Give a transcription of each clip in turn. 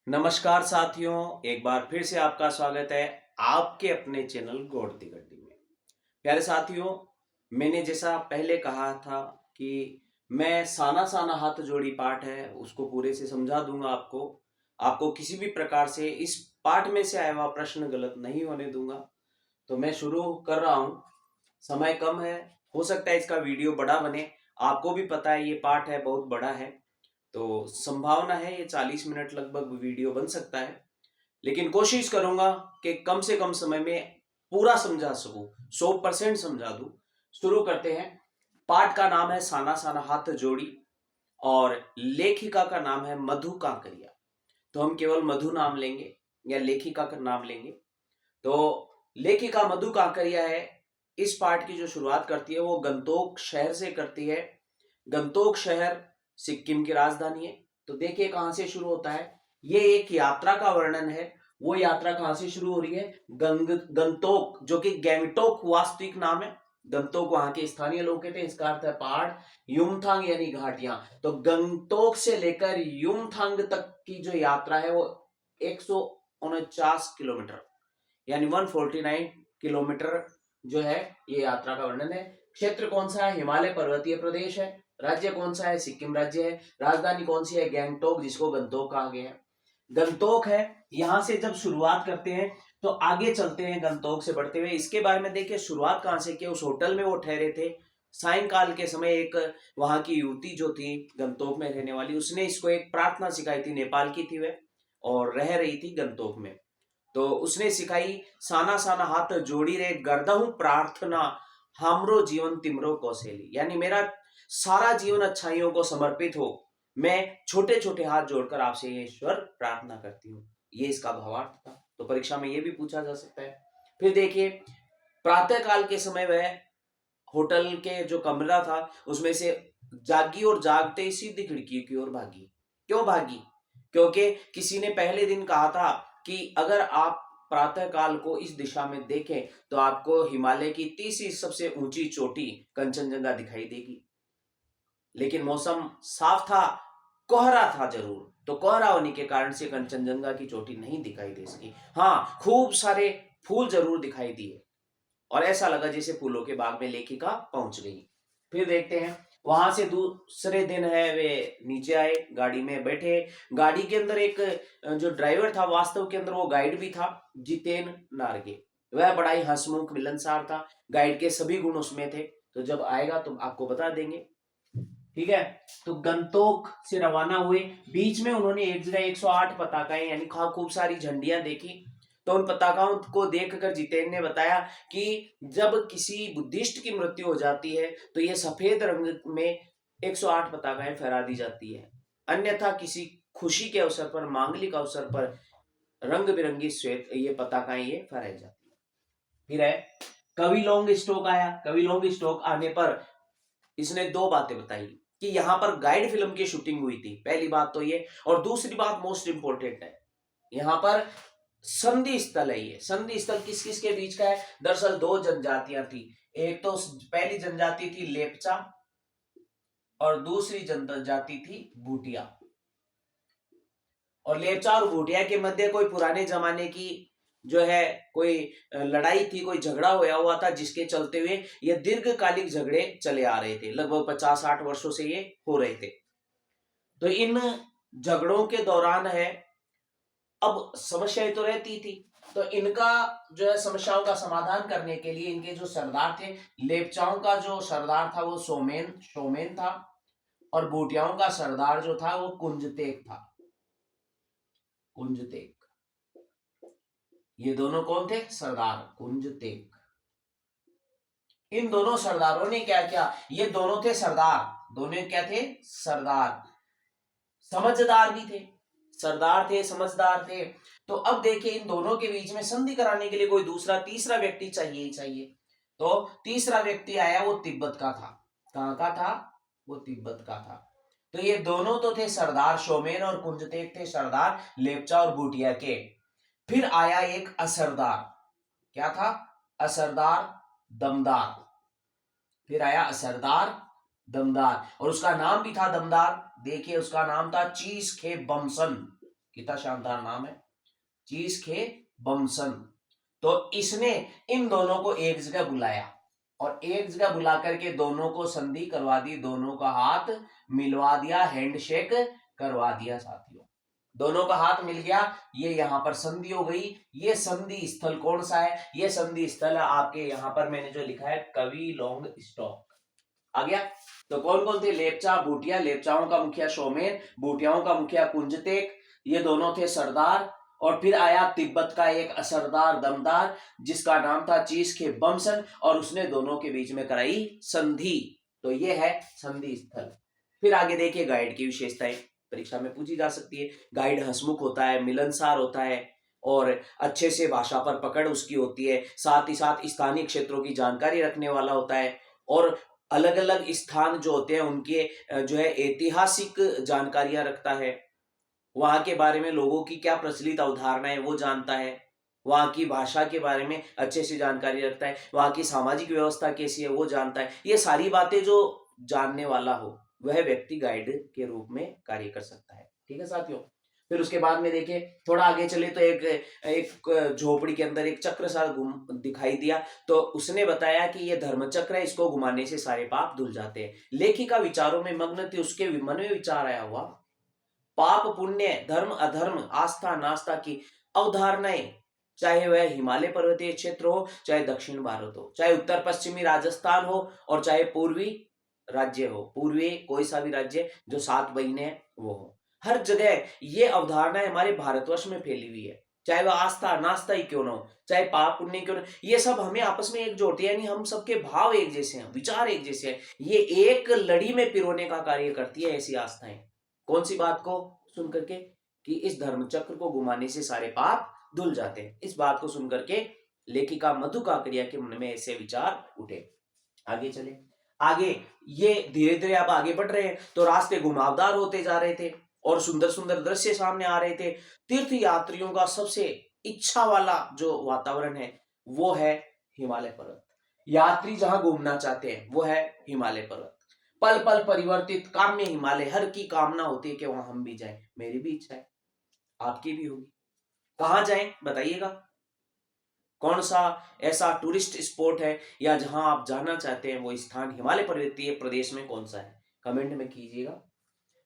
नमस्कार साथियों, एक बार फिर से आपका स्वागत है आपके अपने चैनल गौड़ती गड्डी में। प्यारे साथियों, मैंने जैसा पहले कहा था कि मैं साना साना हाथ जोड़ी पाठ है उसको पूरे से समझा दूंगा आपको। आपको किसी भी प्रकार से इस पाठ में से आया हुआ प्रश्न गलत नहीं होने दूंगा। तो मैं शुरू कर रहा हूं। समय कम है, हो सकता है इसका वीडियो बड़ा बने। आपको भी पता है ये पाठ है बहुत बड़ा है, तो संभावना है ये 40 मिनट लगभग वीडियो बन सकता है। लेकिन कोशिश करूंगा कि कम से कम समय में पूरा समझा सकूं, 100% समझा दूं। शुरू करते हैं। पाठ का नाम है साना साना हाथ जोड़ी और लेखिका का नाम है मधु कांकरिया। तो हम केवल मधु नाम लेंगे या लेखिका का नाम लेंगे। तो लेखिका मधु कांकरिया है। इस पाठ की जो शुरुआत करती है वो गंतोक शहर से करती है। गंतोक शहर सिक्किम की राजधानी है। तो देखिए कहां से शुरू होता है। ये एक यात्रा का वर्णन है। वो यात्रा कहां से शुरू हो रही है? गंतोक, जो कि गैंगटोक वास्तविक नाम है। गंतोक वहां के स्थानीय लोग कहते हैं, इसका अर्थ है पहाड़। युमथांग यानी घाटियां। तो गंतोक से लेकर युमथांग तक की जो यात्रा है वो 149 किलोमीटर यानी 149 किलोमीटर जो है ये यात्रा का वर्णन है। क्षेत्र कौन सा है? हिमालय पर्वतीय प्रदेश है। राज्य कौन सा है? सिक्किम राज्य है। राजधानी कौन सी है? गैंगटोक, जिसको गंतोक कहा गया है। गंतोक है। यहां से जब शुरुआत करते हैं तो आगे चलते हैं गंतोक से बढ़ते हुए। इसके बारे में देखिए शुरुआत कहां से की। उस होटल में वो ठहरे थे। सायंकाल के समय एक वहां की युवती जो थी गंतोक में रहने वाली, उसने इसको एक प्रार्थना सिखाई थी। नेपाल की थी वह और रह रही थी गंतोक में। तो उसने सिखाई, साना साना हाथ जोड़ी रे गर्दहू प्रार्थना, हमरो जीवन तिमरो कौशेली। यानी मेरा सारा जीवन अच्छाइयों को समर्पित हो, मैं छोटे छोटे हाथ जोड़कर आपसे ये ईश्वर प्रार्थना करती हूँ। ये इसका भावार्थ था। तो परीक्षा में ये भी पूछा जा सकता है। फिर देखिए, प्रातः काल के समय वह होटल के जो कमरा था उसमें से जागी और जागते ही सीधी खिड़की की ओर भागी। क्यों भागी? क्योंकि किसी ने पहले दिन कहा था कि अगर आप प्रातः काल को इस दिशा में देखें तो आपको हिमालय की तीसरी सबसे ऊंची चोटी कंचनजंगा दिखाई देगी। लेकिन मौसम साफ था, कोहरा था जरूर। तो कोहरा होने के कारण से कंचनजंगा की चोटी नहीं दिखाई दे सकी। हाँ, खूब सारे फूल जरूर दिखाई दिए और ऐसा लगा जैसे फूलों के बाग में लेखिका पहुंच गई। फिर देखते हैं, वहां से दूसरे दिन है वे नीचे आए, गाड़ी में बैठे। गाड़ी के अंदर एक जो ड्राइवर था, वास्तव के अंदर वो गाइड भी था, जितेन नार्गे। वह बड़ा ही हंसमुख मिलनसार था। गाइड के सभी गुण उसमें थे। तो जब आएगा तो आपको बता देंगे। ठीक है। तो गंतोक से रवाना हुए। बीच में उन्होंने एक जगह 108 पताकाएं यानी खूब सारी झंडियां देखी। तो उन पताकाओं को देखकर जितेन ने बताया कि जब किसी बुद्धिस्ट की मृत्यु हो जाती है तो ये सफेद रंग में 108 पताकाएं फहरा दी जाती है। अन्यथा किसी खुशी के अवसर पर, मांगलिक अवसर पर रंग बिरंगी श्वेत ये पताकाएं ये फहराई जाती है। फिर है कवि लॉन्ग स्टोक आया। कवि लॉन्ग स्टोक आने पर इसने दो बातें बताई कि यहां पर गाइड फिल्म की शूटिंग हुई थी। पहली बात तो ये, और दूसरी बात मोस्ट इंपोर्टेंट है, यहां पर संधि स्थल है। ये संधि स्थल किस किस के बीच का है? दरअसल दो जनजातियां थी। एक तो पहली जनजाति थी लेपचा और दूसरी जनजाति थी भूटिया। और लेपचा और भूटिया के मध्य कोई पुराने जमाने की जो है कोई लड़ाई थी, कोई झगड़ा होया हुआ था, जिसके चलते हुए ये दीर्घकालिक झगड़े चले आ रहे थे। लगभग 50-60 वर्षों से ये हो रहे थे। तो इन झगड़ों के दौरान है, अब समस्याएं तो रहती थी। तो इनका जो है समस्याओं का समाधान करने के लिए इनके जो सरदार थे, लेपचाओं का जो सरदार था वो सोमेन था और भूटियाओं का सरदार जो था वो कुंजतेक था। कुंजतेक, ये दोनों कौन थे? सरदार कुंजतेक। इन दोनों सरदारों ने क्या किया? ये दोनों थे सरदार, दोनों क्या थे? सरदार। समझदार भी थे, सरदार थे, समझदार थे। तो अब देखिए, इन दोनों के बीच में संधि कराने के लिए कोई दूसरा तीसरा व्यक्ति चाहिए ही चाहिए। तो तीसरा व्यक्ति आया, वो तिब्बत का था। कहां का था? वो तिब्बत का था। तो ये दोनों तो थे सरदार, सोमेन और कुंजतेक थे सरदार लेपचा और भूटिया के। फिर आया एक असरदार। क्या था? असरदार दमदार। फिर आया असरदार दमदार और उसका नाम भी था दमदार। देखिए उसका नाम था चीज खे बमसन। कितना शानदार नाम है, चीसखे बमसन। तो इसने इन दोनों को एक जगह बुलाया और एक जगह बुला करके दोनों को संधि करवा दी, दोनों का हाथ मिलवा दिया, हैंडशेक करवा दिया साथियों। दोनों का हाथ मिल गया, ये यहां पर संधि हो गई। ये संधि स्थल कौन सा है? ये संधि स्थल है आपके यहां पर मैंने जो लिखा है कविलोंग स्टॉक। आ गया। तो कौन कौन थे? लेपचा, भूटिया। लेपचाओं का मुखिया शोमेन, भूटियाओं का मुखिया कुंजतेक, ये दोनों थे सरदार। और फिर आया तिब्बत का एक असरदार दमदार जिसका नाम था चीसखे बमसन, और उसने दोनों के बीच में कराई संधि। तो ये है संधि स्थल। फिर आगे देखिए गाइड की विशेषताएं, परीक्षा में पूछी जा सकती है। गाइड हंसमुख होता है, मिलनसार होता है और अच्छे से भाषा पर पकड़ उसकी होती है, साथ ही साथ स्थानीय क्षेत्रों की जानकारी रखने वाला होता है और अलग अलग स्थान जो होते हैं उनके जो है ऐतिहासिक जानकारियां रखता है, वहां के बारे में लोगों की क्या प्रचलित अवधारणा है वो जानता है, वहां की भाषा के बारे में अच्छे से जानकारी रखता है, वहां की सामाजिक व्यवस्था कैसी है वो जानता है। ये सारी बातें जो जानने वाला हो वह व्यक्ति गाइड के रूप में कार्य कर सकता है। ठीक है साथियों। फिर उसके बाद में देखिए थोड़ा आगे चले तो एक झोपड़ी के अंदर एक चक्र सा दिखाई दिया, तो उसने बताया कि ये धर्म चक्र है, इसको घुमाने से सारे पाप धुल जाते हैं। लेखिका विचारों में मग्न थी, उसके मन में विचार आया हुआ पाप पुण्य, धर्म अधर्म, आस्था नास्ता की अवधारणाएं, चाहे वह हिमालय पर्वतीय क्षेत्र हो, चाहे दक्षिण भारत हो, चाहे उत्तर पश्चिमी राजस्थान हो और चाहे पूर्वी राज्य हो, पूर्वी कोई सा भी राज्य जो 7 महीने है वो हो, हर जगह ये अवधारणाएं हमारे भारतवर्ष में फैली हुई है। चाहे वह आस्था नास्ता ही क्यों ना हो, चाहे पाप पुण्य क्यों ना, ये सब हमें आपस में एकजुट है, यानी हम सबके भाव एक जैसे हैं, विचार एक जैसे हैं। ये एक लड़ी में पिरोने का कार्य करती है ऐसी आस्थाएं। कौन सी बात को सुन करके? कि इस धर्म चक्र को घुमाने से सारे पाप धुल जाते हैं। इस बात को सुन करके लेखिका मधु काकड़िया के मन में ऐसे विचार उठे। आगे चले, आगे ये धीरे धीरे अब आगे बढ़ रहे हैं तो रास्ते घुमावदार होते जा रहे थे और सुंदर सुंदर दृश्य सामने आ रहे थे। तीर्थ यात्रियों का सबसे इच्छा वाला जो वातावरण है वो है हिमालय पर्वत। यात्री जहां घूमना चाहते हैं वो है हिमालय पर्वत। पल पल परिवर्तित काम्य हिमालय, हर की कामना होती है कि वहां हम भी जाएं। मेरी भी इच्छा है, आपकी भी होगी। कहां जाएं बताइएगा? कौन सा ऐसा टूरिस्ट स्पॉट है या जहां आप जाना चाहते हैं वो स्थान हिमालय पर्वतीय प्रदेश में कौन सा है? कमेंट में कीजिएगा।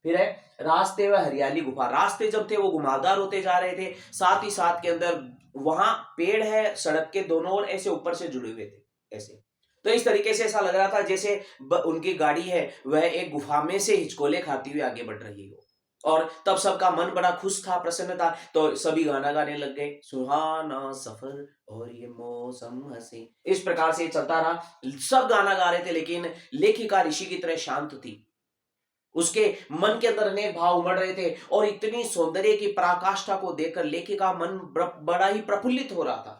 फिर है रास्ते व हरियाली गुफा। रास्ते जब थे वो घुमावदार होते जा रहे थे, साथ ही साथ के अंदर वहां पेड़ है, सड़क के दोनों ओर ऐसे ऊपर से जुड़े हुए थे ऐसे। तो इस तरीके से ऐसा लग रहा था जैसे उनकी गाड़ी है वह एक गुफा में से हिचकोले खाती हुई आगे बढ़ रही हो। और तब सबका मन बड़ा खुश था, प्रसन्न था, तो सभी गाना गाने लग गए, सुहाना सफर और ये मौसम हंसी। इस प्रकार से चलता रहा, सब गाना गा रहे थे लेकिन लेखिका ऋषि की तरह शांत थी। उसके मन के अंदर अनेक भाव उमड़ रहे थे और इतनी सौंदर्य की पराकाष्ठा को देखकर लेखिका मन बड़ा ही प्रफुल्लित हो रहा था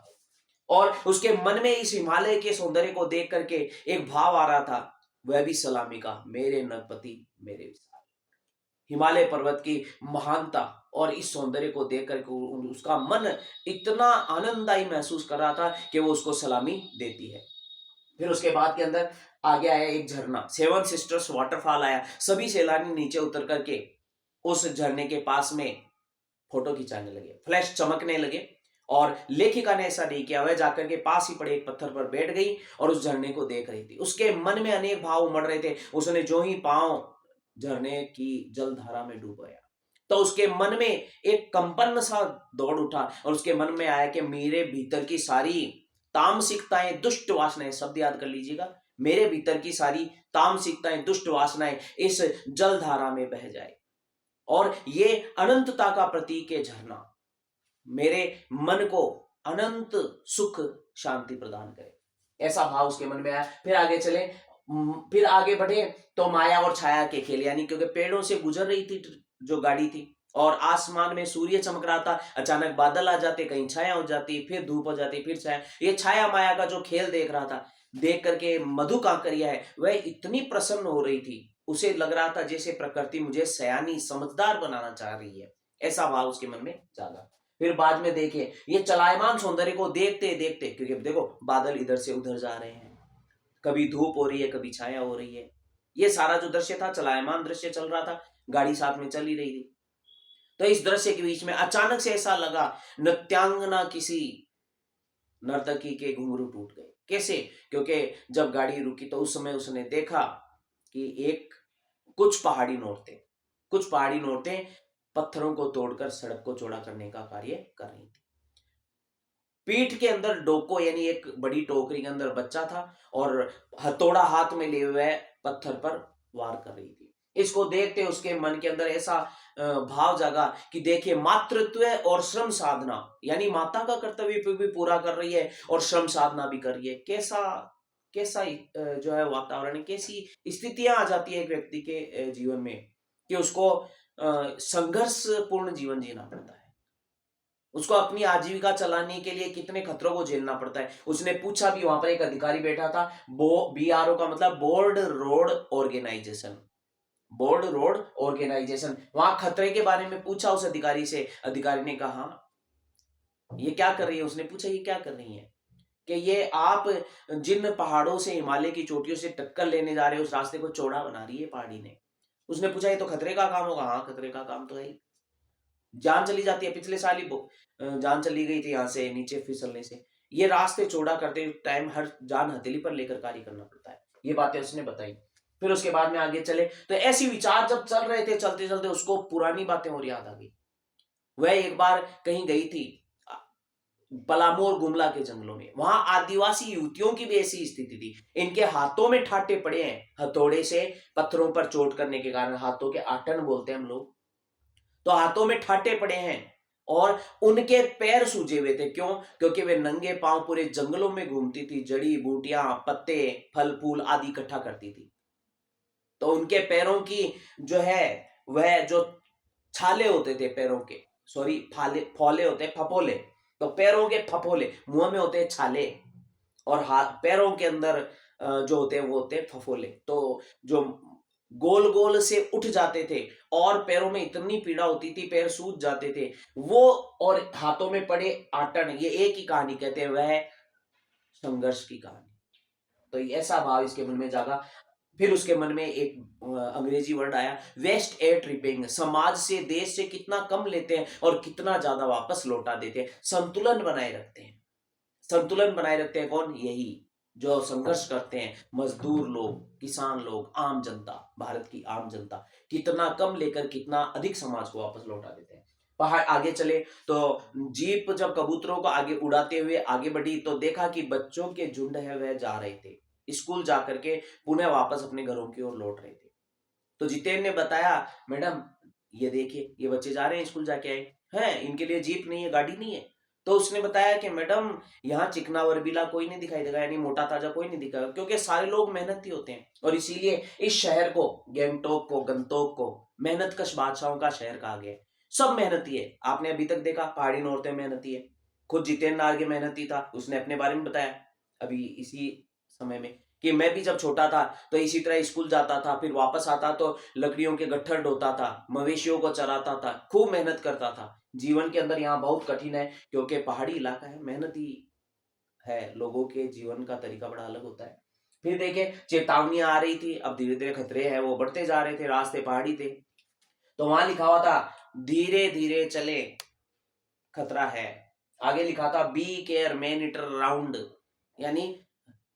और उसके मन में इस हिमालय के सौंदर्य को देख करके एक भाव आ रहा था, वह भी सलामी का, मेरे नरपति मेरे विशाल। हिमालय पर्वत की महानता और इस सौंदर्य को देख करके उसका मन इतना आनंददायी महसूस कर रहा था कि वो उसको सलामी देती है। फिर उसके बाद के अंदर आगे आया एक झरना, 7 सिस्टर्स वाटरफॉल आया। सभी सैलानी नीचे उतर करके उस झरने के पास में फोटो खिंचाने लगे, फ्लैश चमकने लगे। और लेखिका ने ऐसा नहीं किया, वह जाकर के पास ही पड़े एक पत्थर पर बैठ गई और उस झरने को देख रही थी। उसके मन में अनेक भाव उमड़ रहे थे। उसने जो ही पांव झरने की जलधारा में डूबाया तो उसके मन में एक कंपन सा दौड़ उठा और उसके मन में आया कि मेरे भीतर की सारी तामसिकताएं, दुष्ट वासनाएं, शब्द याद कर लीजिएगा, मेरे भीतर की सारी तामसिकताएं, दुष्ट वासनाएं इस जलधारा में बह जाए और ये अनंतता का प्रतीक है झरना, मेरे मन को अनंत सुख शांति प्रदान करे। ऐसा भाव उसके मन में आया। फिर आगे चले, फिर आगे बढ़े तो माया और छाया के खेल, यानी क्योंकि पेड़ों से गुजर रही थी जो गाड़ी थी और आसमान में सूर्य चमक रहा था, अचानक बादल आ जाते, कहीं छाया हो जाती, फिर धूप हो जाती, फिर छाया। ये छाया माया का जो खेल देख रहा था, देख करके मधु काकड़िया है वह इतनी प्रसन्न हो रही थी, उसे लग रहा था जैसे प्रकृति मुझे सयानी समझदार बनाना चाह रही है। ऐसा भाव उसके मन में जागा। फिर बाद में देखिए ये चलायमान सौंदर्य को देखते देखते, क्योंकि देखो बादल इधर से उधर जा रहे हैं, कभी धूप हो रही है, कभी छाया हो रही है, ये सारा जो दृश्य था चलायमान दृश्य चल रहा था, गाड़ी साथ में चल ही रही थी। तो इस दृश्य के बीच में अचानक से ऐसा लगा नृत्यांगना किसी नर्तकी के घुंघरू टूट गए। कैसे? क्योंकि जब गाड़ी रुकी तो उस समय उसने देखा कि एक कुछ पहाड़ी औरतें पत्थरों को तोड़कर सड़क को चौड़ा करने का कार्य कर रही थी। पीठ के अंदर डोको यानी एक बड़ी टोकरी के अंदर बच्चा था और हथौड़ा हाथ में लिए हुए पत्थर पर वार कर रही थी। इसको देखते उसके मन के अंदर ऐसा भाव जागा कि देखिए, मातृत्व और श्रम साधना, यानी माता का कर्तव्य भी पूरा कर रही है और श्रम साधना भी कर रही है। कैसा कैसा जो है वातावरण, कैसी स्थितियां आ जाती है एक व्यक्ति के जीवन में कि उसको संघर्षपूर्ण जीवन जीना पड़ता है। उसको अपनी आजीविका चलाने के लिए कितने खतरों को झेलना पड़ता है। उसने पूछा भी, वहां पर एक अधिकारी बैठा था, BRO का मतलब board road organisation, board road organisation. वहां खतरे के बारे में पूछा उस अधिकारी से। अधिकारी ने कहा, ये क्या कर रही है? उसने पूछा, ये क्या कर रही है? कि ये आप जिन पहाड़ों से, हिमालय की चोटियों से टक्कर लेने जा रहे हो, उस रास्ते को चौड़ा बना रही है पहाड़ी ने। उसने पूछा, ये तो खतरे का काम होगा? हाँ, खतरे का काम तो है ही। जान चली जाती है। पिछले साल ही जान चली गई थी यहाँ से नीचे फिसलने से। ये रास्ते चौड़ा करते टाइम हर जान हथेली पर लेकर कार्य करना पड़ता है। ये बातें उसने बताई। फिर उसके बाद में आगे चले तो ऐसी विचार जब चल रहे थे, चलते चलते उसको पुरानी बातें और याद आ गई। वह एक बार कहीं गई थी पलामू और गुमला के जंगलों में। वहां आदिवासी युवतियों की भी ऐसी स्थिति थी। इनके हाथों में ठाटे पड़े हैं हथौड़े से, पत्थरों पर चोट करने के कारण। हाथों के आटन बोलते हैं हम लोग। तो हाथों में ठाटे पड़े हैं और उनके पैर सूजे हुए थे। क्यों? क्योंकि वे नंगे पांव पूरे जंगलों में घूमती थी, जड़ी बूटियां, पत्ते, फल फूल आदि इकट्ठा करती थी। तो उनके पैरों की जो है, वह जो छाले होते थे पैरों के, सॉरी फौले होते हैं, फपोले। तो पैरों के फपोले, मुंह में होते हैं छाले और हाथ, पैरों के अंदर जो होते हैं वो होते हैं फफोले। तो जो गोल गोल से उठ जाते थे और पैरों में इतनी पीड़ा होती थी, पैर सूज जाते थे वो, और हाथों में पड़े आटन, ये एक ही कहानी कहते हैं, वह संघर्ष की कहानी। तो ऐसा भाव इसके मन में जागा। फिर उसके मन में एक अंग्रेजी वर्ड आया, वेस्ट एयर ट्रिपिंग। समाज से, देश से कितना कम लेते हैं और कितना ज्यादा वापस लौटा देते हैं। संतुलन बनाए रखते हैं। संतुलन बनाए रखते हैं कौन? यही जो संघर्ष करते हैं, मजदूर लोग, किसान लोग, आम जनता, भारत की आम जनता कितना कम लेकर कितना अधिक समाज को वापस लौटा देते हैं। पहाड़ आगे चले तो जीप जब कबूतरों को आगे उड़ाते हुए आगे बढ़ी तो देखा कि बच्चों के झुंड है वह जा रहे थे, स्कूल जाकर के पुनः वापस अपने घरों की ओर लौट रहे थे। तो जितेन ने बताया, मैडम ये देखिए, ये बच्चे जा रहे हैं, स्कूल जाके आए हैं, इनके लिए जीप नहीं है, गाड़ी नहीं है। तो उसने बताया कि मैडम यहाँ चिकना वर्बीला कोई नहीं दिखाई देगा, यानी मोटा ताजा कोई नहीं दिखाएगा, क्योंकि सारे लोग मेहनती होते हैं और इसीलिए इस शहर को, गंगटोक को मेहनतकश बादशाहों का शहर कहा गया है। सब मेहनती है। आपने अभी तक देखा पहाड़ी औरतें मेहनती है। खुद जितेंद्र आगे मेहनती था, उसने अपने बारे में बताया अभी इसी समय में कि मैं भी जब छोटा था तो इसी तरह स्कूल जाता था, फिर वापस आता तो लकड़ियों के गट्ठर ढोता था, मवेशियों को चराता था, खूब मेहनत करता था। जीवन के अंदर यहाँ बहुत कठिन है क्योंकि पहाड़ी इलाका है, मेहनती है, लोगों के जीवन का तरीका बड़ा अलग होता है। फिर देखे चेतावनियां आ रही थी, अब धीरे धीरे खतरे हैं वो बढ़ते जा रहे थे, रास्ते पहाड़ी थे। तो वहां लिखा हुआ था धीरे धीरे चले, खतरा है। आगे लिखा था be care man eater round, यानी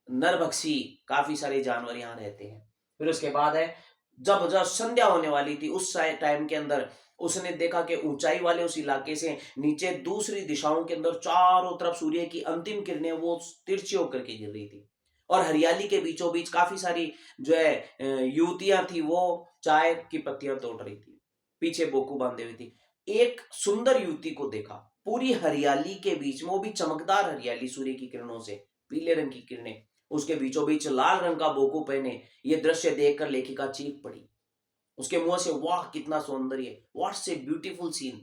नरभक्षी काफी सारे जानवर यहाँ रहते हैं। फिर उसके बाद है जब जब संध्या होने वाली थी उस टाइम के अंदर उसने देखा कि ऊंचाई वाले उस इलाके से नीचे दूसरी दिशाओं के अंदर चारों तरफ सूर्य की अंतिम किरणें वो तिरछी होकर के गिर रही थी और हरियाली के बीचों बीच काफी सारी जो है युवतियां थी, वो चाय की पत्तियां तोड़ रही थी, पीछे बोकू बांधे हुई थी। एक सुंदर युवती को देखा पूरी हरियाली के बीच में, वो भी चमकदार हरियाली सूर्य की किरणों से, पीले रंग की किरणें, उसके बीचों बीच लाल रंग का बोकू पहने। ये दृश्य देखकर लेखिका चीख पड़ी। उसके मुंह से वाह कितना सौंदर्य, व्हाट्स ए ब्यूटीफुल सीन।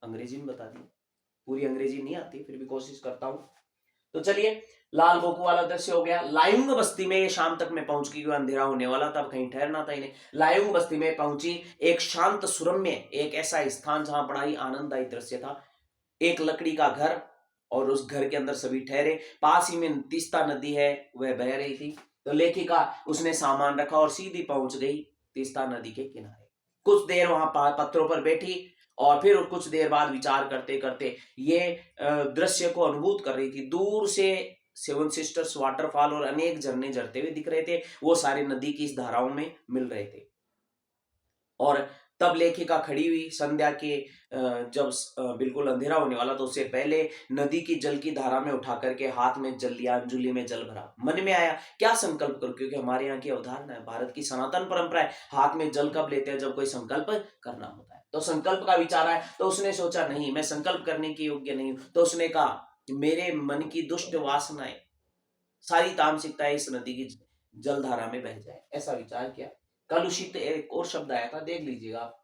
अंग्रेजी में बता दी, पूरी अंग्रेजी नहीं आती फिर भी कोशिश करता हूं। तो चलिए, लाल बोकू वाला दृश्य हो गया। लायुंग बस्ती में शाम तक में पहुंच गई, अंधेरा होने वाला था, अब कहीं ठहरना था इन्हें। लायुंग बस्ती में पहुंची, एक शांत सुरम्य, एक ऐसा स्थान जहां बड़ा ही आनंददायी दृश्य था। एक लकड़ी का घर और उस घर के अंदर सभी ठहरे। पास ही में तीस्ता नदी है, वह बह रही थी। तो लेखिका उसने सामान रखा और सीधी पहुंच गई तीस्ता नदी के किनारे। कुछ देर वहां पत्थरों पर बैठी और फिर कुछ देर बाद विचार करते करते ये दृश्य को अनुभूत कर रही थी। दूर से सेवन सिस्टर्स वाटरफॉल और अनेक झरने झरते हुए दिख रहे थे, वो सारे नदी की इस धाराओं में मिल रहे थे। और तब लेखिका खड़ी हुई संध्या के जब बिल्कुल अंधेरा होने वाला, तो उससे पहले नदी की जल की धारा में उठा करके हाथ में जल लिया, अंजुली में जल भरा। मन में आया क्या संकल्प करूं, क्योंकि हमारे यहाँ की अवधारणा है, भारत की सनातन परंपरा है, हाथ में जल कब लेते हैं, जब कोई संकल्प करना होता है। तो संकल्प का विचार आया, तो उसने सोचा नहीं मैं संकल्प करने के योग्य नहीं हूं। तो उसने कहा मेरे मन की दुष्ट वासनाएं, सारी तामसिकताएं इस नदी की जलधारा में बह जाए, ऐसा विचार किया। कलुषित एक और शब्द आया था, देख लीजिएगा आप,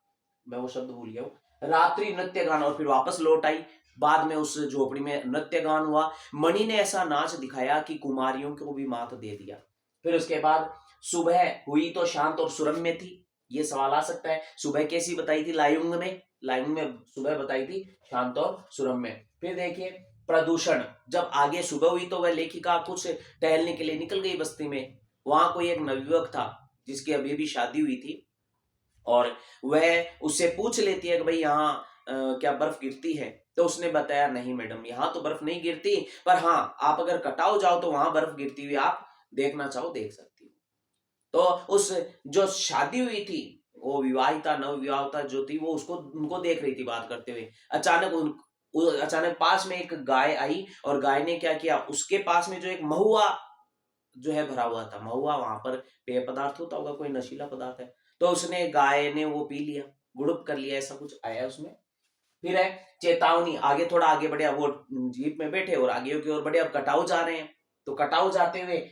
मैं वो शब्द भूल गया हूं। रात्रि नृत्य गान, और फिर वापस लौट आई। बाद में उस झोपड़ी में नृत्य गान हुआ, मणि ने ऐसा नाच दिखाया कि कुमारियों को भी मात दे दिया। फिर उसके बाद सुबह हुई तो शांत और सुरम्य थी। ये सवाल आ सकता है, सुबह कैसी बताई थी लायुंग में? लायुंग में सुबह बताई थी शांत और सुरम्य। फिर देखिए प्रदूषण, जब आगे सुबह हुई तो वह लेखिका कुछ टहलने के लिए निकल गई बस्ती में। वहां कोई एक नवयुवक था जिसकी अभी भी शादी हुई थी, और वह उससे पूछ लेती है कि भाई यहाँ क्या बर्फ गिरती है? तो उसने बताया नहीं मैडम, यहाँ तो बर्फ नहीं गिरती, पर हाँ आप अगर कटाव जाओ तो वहां बर्फ गिरती हुई आप देखना चाहो देख सकती हो। तो उस जो शादी हुई थी, वो विवाहिता नव विवाहिता जो थी, वो उसको उनको देख रही थी बात करते हुए। अचानक पास में एक गाय आई, और गाय ने क्या किया, उसके पास में जो एक महुआ जो है भरा हुआ था, महुआ वहां पर पेय पदार्थ होता होगा, कोई नशीला पदार्थ है, तो उसने गाय ने वो पी लिया, गुड़ुप कर लिया, ऐसा कुछ आया उसमें। फिर है चेतावनी, आगे थोड़ा आगे बढ़े, वो जीप में बैठे और आगे की ओर बढ़े, अब कटाऊ जा रहे हैं। तो कटाऊ जाते हुए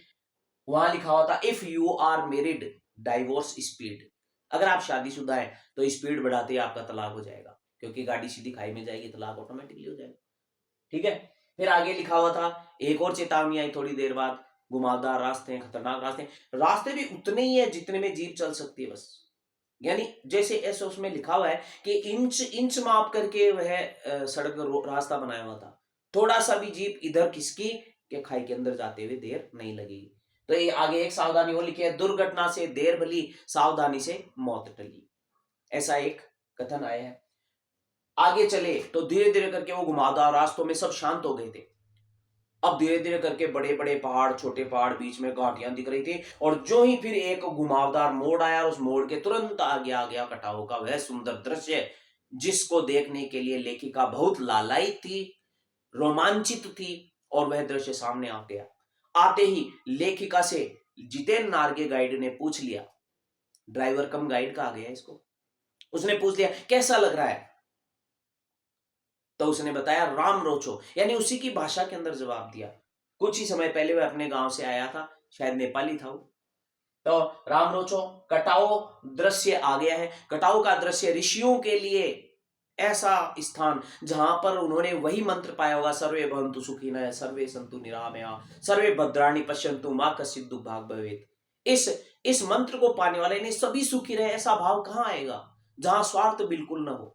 वहां लिखा हुआ था if you are married divorce speed, अगर आप शादीशुदा है तो स्पीड बढ़ाते ही आपका तलाक हो जाएगा, क्योंकि गाड़ी सीधी खाई में जाएगी, तलाक ऑटोमेटिकली हो जाएगा। ठीक है। फिर आगे लिखा हुआ था एक और चेतावनी आई थोड़ी देर बाद, घुमावदार रास्ते हैं, खतरनाक रास्ते हैं। रास्ते भी उतने ही है जितने में जीप चल सकती है बस, यानी जैसे ऐसे उसमें लिखा हुआ है कि इंच इंच माप करके वह सड़क रास्ता बनाया हुआ था। थोड़ा सा भी जीप इधर खिसकी के खाई के अंदर जाते हुए देर नहीं लगेगी। तो ये आगे एक सावधानी और लिखी है, दुर्घटना से देर भली, सावधानी से मौत टली, ऐसा एक कथन आया है। आगे चले तो धीरे धीरे करके वो घुमावदार रास्तों में सब शांत हो गए थे। अब धीरे धीरे करके बड़े बड़े पहाड़, छोटे पहाड़, बीच में घाटियां दिख रही थी, और जो ही फिर एक घुमावदार मोड़ आया, उस मोड़ के तुरंत आगे आ गया कटाव का वह सुंदर दृश्य, जिसको देखने के लिए लेखिका बहुत लालायित थी, रोमांचित थी, और वह दृश्य सामने आ गया। आते ही लेखिका से जितेन नार्गे गाइड ने पूछ लिया, ड्राइवर कम गाइड का आ गया इसको, उसने पूछ लिया कैसा लग रहा है? तो उसने बताया राम रोचो, यानी उसी की भाषा के अंदर जवाब दिया। कुछ ही समय पहले वह अपने गांव से आया था, शायद नेपाली था वो। तो राम रोचो, कटाओ दृश्य आ गया है। कटाओ का दृश्य ऋषियों के लिए ऐसा स्थान जहां पर उन्होंने वही मंत्र पाया होगा, सर्वे भवन्तु सुखिनः सर्वे सन्तु निरामयाः सर्वे भद्राणि पश्यन्तु मा कश्चित् दुर्भाग् भवेत्। इस मंत्र को पाने वाले ने सभी सुखी रहे, ऐसा भाव कहां आएगा जहां स्वार्थ बिल्कुल न हो,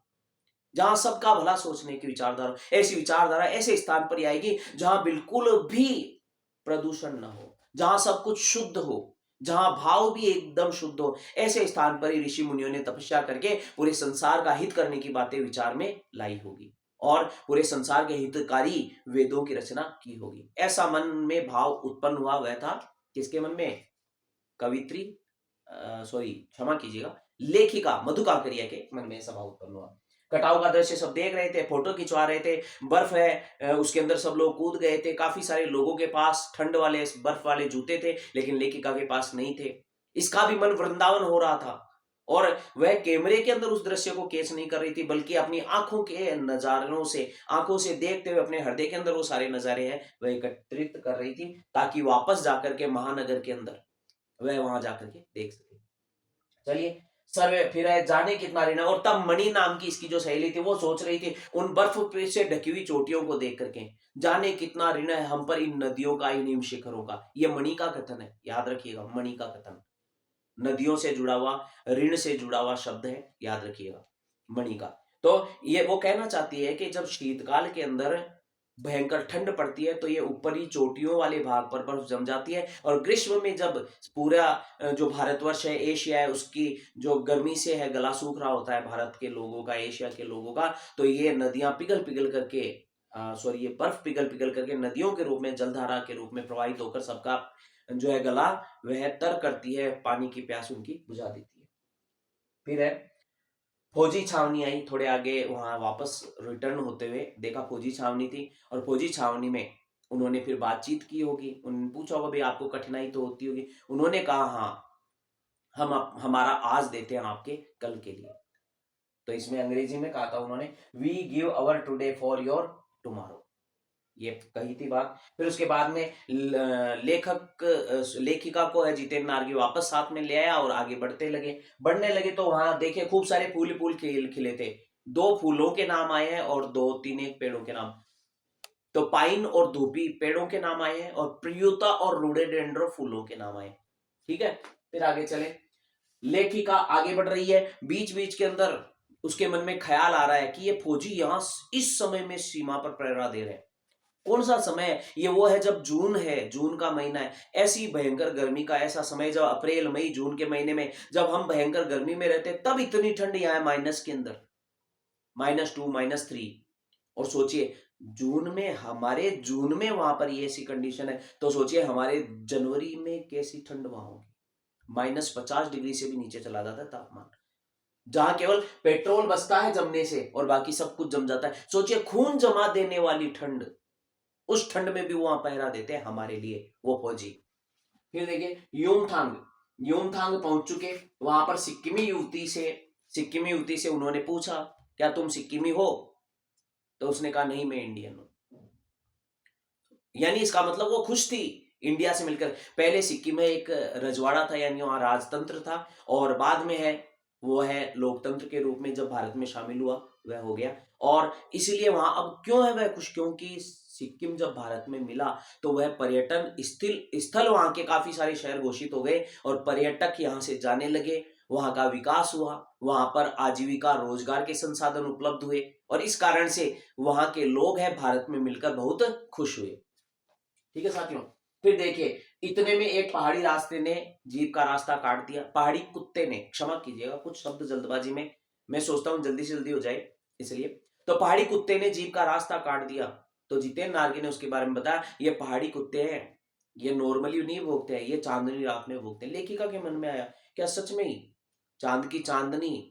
जहां सबका भला सोचने की विचारधारा। ऐसी विचारधारा ऐसे स्थान पर ही आएगी जहां बिल्कुल भी प्रदूषण न हो, जहां सब कुछ शुद्ध हो, जहां भाव भी एकदम शुद्ध हो। ऐसे स्थान पर ही ऋषि मुनियों ने तपस्या करके पूरे संसार का हित करने की बातें विचार में लाई होगी, और पूरे संसार के हितकारी वेदों की रचना की होगी। ऐसा मन में भाव उत्पन्न हुआ, वह था किसके मन में? कवित्री सॉरी क्षमा कीजिएगा, लेखिका मधु काकरिया के मन में ऐसा भाव उत्पन्न हुआ। कटाव का दृश्य सब देख रहे थे, फोटो खिंचवा रहे थे, बर्फ है उसके अंदर सब लोग कूद गए थे। काफी सारे लोगों के पास ठंड वाले बर्फ वाले जूते थे, लेकिन लेखिका के पास नहीं थे। इसका भी मन वृंदावन हो रहा था, और वह कैमरे के अंदर उस दृश्य को कैच नहीं कर रही थी, बल्कि अपनी आंखों के नजारों से, आंखों से देखते हुए अपने हृदय के अंदर वो सारे नजारे हैं वह एकत्रित कर रही थी, ताकि वापस जाकर के महानगर के अंदर वह वहां जाकर के देख सके। चलिए सर्वे फिर है, जाने कितना ऋण। और तब मणि नाम की इसकी जो सहेली थी वो सोच रही थी उन बर्फ पे से ढकी हुई चोटियों को देख करके, जाने कितना ऋण है हम पर इन नदियों का, इन हिम शिखरों का। ये मणि का कथन है, याद रखिएगा, मणि का कथन, नदियों से जुड़ा हुआ, ऋण से जुड़ा हुआ शब्द है, याद रखिएगा, मणि का। तो ये वो कहना चाहती है कि जब शीतकाल के अंदर भयंकर ठंड पड़ती है तो ये ऊपरी चोटियों वाले भाग पर बर्फ जम जाती है, और ग्रीष्म में जब पूरा जो भारतवर्ष है, एशिया है, उसकी जो गर्मी से है गला सूख रहा होता है भारत के लोगों का, एशिया के लोगों का, तो ये नदियां पिघल पिघल करके सॉरी ये बर्फ पिघल पिघल करके नदियों के रूप में, जलधारा के रूप में प्रवाहित होकर सबका जो है गला वह तर करती है, पानी की प्यास उनकी बुझा देती है। फिर है फौजी छावनी आई, थोड़े आगे वहां वापस रिटर्न होते हुए देखा फौजी छावनी थी, और फौजी छावनी में उन्होंने फिर बातचीत की होगी, उन्होंने पूछा होगा भाई आपको कठिनाई तो होती होगी, उन्होंने कहा हाँ हमारा आज देते हैं आपके कल के लिए। तो इसमें अंग्रेजी में कहा था उन्होंने, we give our today for your tomorrow, ये कही थी बात। फिर उसके बाद में लेखिका को है जितेंद्र नार्गी वापस साथ में ले आया और आगे बढ़ने लगे तो वहां देखे खूब सारे फूल खिले थे। 2 फूलों के नाम आए हैं और 2-3 एक पेड़ों के नाम। तो पाइन और धूपी पेड़ों के नाम आए हैं और प्रियुता और रोडेडेंड्रो फूलों के नाम आए। ठीक है, फिर आगे चले। लेखिका आगे बढ़ रही है, बीच बीच के अंदर उसके मन में ख्याल आ रहा है कि ये फौजी यहां इस समय में सीमा पर पहरा दे रहे हैं। कौन सा समय है ये? वो है जब जून है, जून का महीना है, ऐसी भयंकर गर्मी का ऐसा समय, जब अप्रैल मई जून के महीने में जब हम भयंकर गर्मी में रहते तब इतनी ठंड यहाँ है माइनस के अंदर, -2 -3। और सोचिए जून में वहां पर ये ऐसी कंडीशन है, तो सोचिए हमारे जनवरी में कैसी ठंड वहां होगी। -50 डिग्री से भी नीचे चला जाता है तापमान, जहां केवल पेट्रोल बचता है जमने से और बाकी सब कुछ जम जाता है। सोचिए खून जमा देने वाली ठंड, उस ठंड में भी वहां पहरा देते हैं हमारे लिए वो फौजी। फिर देखिए यूमथांग पहुंच चुके, वहां पर सिक्किमी युवती से उन्होंने पूछा क्या तुम सिक्किमी हो? तो उसने कहा नहीं मैं इंडियन हूं। यानी इसका मतलब वो खुश थी इंडिया से मिलकर। पहले सिक्किम में एक रजवाड़ा था, यानी वहां राजतंत्र था, और बाद में है वो है लोकतंत्र के रूप में जब भारत में शामिल हुआ वह हो गया। और इसीलिए वहां अब क्यों है वह खुश? क्योंकि सिक्किम जब भारत में मिला तो वह पर्यटन स्थल वहां के काफी सारे शहर घोषित हो गए और पर्यटक यहां से जाने लगे, वहां का विकास हुआ, वहां पर आजीविका रोजगार के संसाधन उपलब्ध हुए, और इस कारण से वहां के लोग हैं भारत में मिलकर बहुत खुश हुए। ठीक है साथियों, फिर देखिए इतने में एक पहाड़ी रास्ते ने जीप का रास्ता काट दिया, पहाड़ी कुत्ते ने, क्षमा कीजिएगा कुछ शब्द जल्दबाजी में, मैं सोचता हूं जल्दी से जल्दी हो जाए इसलिए। तो पहाड़ी कुत्ते ने जीप का रास्ता काट दिया, तो जितेंद्र नार्गी ने उसके बारे में बताया ये पहाड़ी कुत्ते हैं, ये नॉर्मली नहीं भोगते हैं, ये चांदनी रात में भोगते हैं। लेखिका के मन में आया क्या सच में ही चांद की चांदनी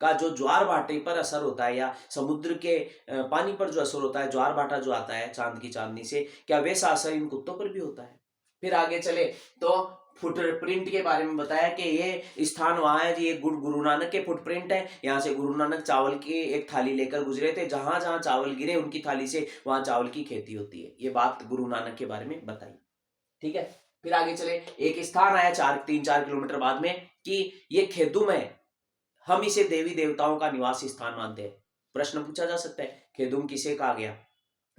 का जो ज्वार भाटे पर असर होता है, या समुद्र के पानी पर जो असर होता है, ज्वार भाटा जो आता है चांद की चांदनी से, क्या वैसा असर इन कुत्तों पर भी होता है? फिर आगे चले तो फुटप्रिंट के बारे में बताया कि ये स्थान वहां है, ये गुरु नानक के फुटप्रिंट है, यहाँ से गुरु नानक चावल की एक थाली लेकर गुजरे थे, जहां जहां चावल गिरे उनकी थाली से वहां चावल की खेती होती है। ये बात गुरु नानक के बारे में बताई। ठीक है, फिर आगे चले, एक स्थान आया 3-4 किलोमीटर बाद में कि ये खेदुम है, हम इसे देवी देवताओं का निवास स्थान मानते हैं। प्रश्न पूछा जा सकता है खेदुम किसे कहा गया?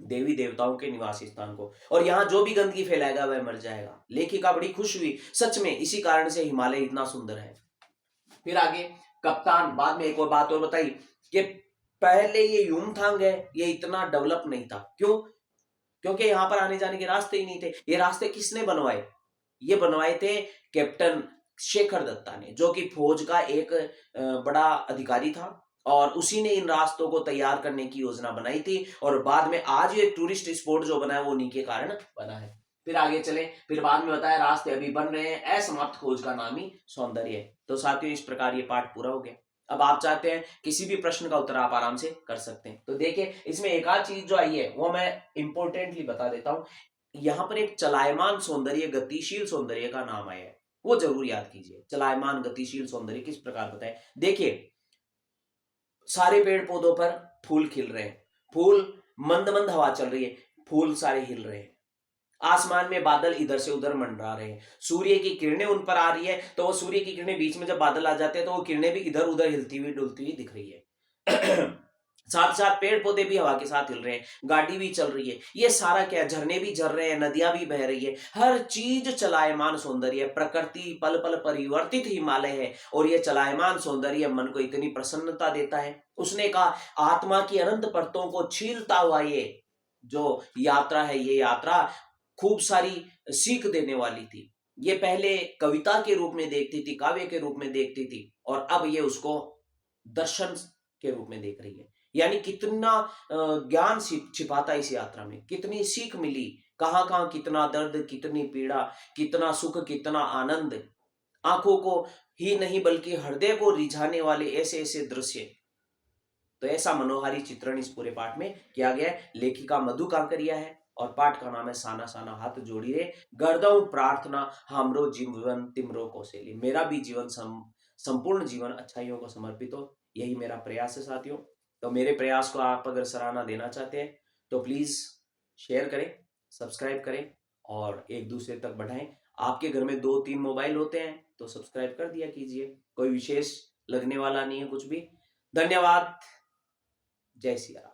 देवी देवताओं के निवास स्थान को, और यहाँ जो भी गंदगी फैलाएगा वह मर जाएगा। लेखिका बड़ी खुश हुई, सच में इसी कारण से हिमालय इतना सुंदर है। फिर आगे कप्तान बाद में एक और बात और बताई कि पहले ये यूमथांग है ये इतना डेवलप नहीं था। क्यों? क्योंकि यहाँ पर आने जाने के रास्ते ही नहीं थे। ये रास्ते किसने बनवाए? ये बनवाए थे कैप्टन शेखर दत्ता ने, जो कि फौज का एक बड़ा अधिकारी था, और उसी ने इन रास्तों को तैयार करने की योजना बनाई थी, और बाद में आज ये टूरिस्ट स्पॉट जो बना है वो उन्हीं के कारण बना है। फिर आगे चले, फिर बाद में बताया रास्ते अभी बन रहे हैं, असमाप्त खोज का नाम ही सौंदर्य है। तो साथियों इस प्रकार ये पाठ पूरा हो गया। अब आप चाहते हैं किसी भी प्रश्न का उत्तर आप आराम से कर सकते हैं। तो देखिए इसमें एक आध चीज जो आई है वो मैं इंपोर्टेंटली बता देता हूं। यहाँ पर एक चलायमान सौंदर्य, गतिशील सौंदर्य का नाम आया है, वो जरूर याद कीजिए। चलायमान गतिशील सौंदर्य किस प्रकार बताए? देखिए सारे पेड़ पौधों पर फूल खिल रहे हैं, फूल मंद मंद हवा चल रही है, फूल सारे हिल रहे हैं, आसमान में बादल इधर से उधर मंडरा रहे हैं, सूर्य की किरणें उन पर आ रही है, तो वो सूर्य की किरणें बीच में जब बादल आ जाते हैं तो वो किरणें भी इधर उधर हिलती हुई डुलती हुई दिख रही है। साथ साथ पेड़ पौधे भी हवा के साथ हिल रहे हैं, गाड़ी भी चल रही है, ये सारा क्या, झरने भी झर रहे हैं, नदियां भी बह रही है, हर चीज चलायमान सौंदर्य, प्रकृति पल पल परिवर्तित हिमालय है, और ये चलायमान सौंदर्य मन को इतनी प्रसन्नता देता है। उसने कहा आत्मा की अनंत परतों को छीलता हुआ ये जो यात्रा है, ये यात्रा खूब सारी सीख देने वाली थी। ये पहले कविता के रूप में देखती थी, काव्य के रूप में देखती थी, और अब ये उसको दर्शन के रूप में देख रही है। यानी कितना ज्ञान छिपाता इस यात्रा में, कितनी सीख मिली, कहाँ कहाँ कितना दर्द, कितनी पीड़ा, कितना सुख, कितना आनंद, आंखों को ही नहीं बल्कि हृदय को रिझाने वाले ऐसे ऐसे दृश्य। तो ऐसा मनोहारी चित्रण इस पूरे पाठ में किया गया है। लेखिका मधु कांकरिया है और पाठ का नाम है साना साना हाथ जोड़िए गर्दऊ प्रार्थना हमरो जीवन तिमरो कौशली। मेरा भी जीवन संपूर्ण जीवन अच्छाइयों को समर्पित हो, यही मेरा प्रयास है साथियों। तो मेरे प्रयास को आप अगर सराहना देना चाहते हैं तो प्लीज शेयर करें, सब्सक्राइब करें और एक दूसरे तक बढ़ाएं। आपके घर में 2-3 मोबाइल होते हैं तो सब्सक्राइब कर दिया कीजिए, कोई विशेष लगने वाला नहीं है कुछ भी। धन्यवाद। जय सिया राम।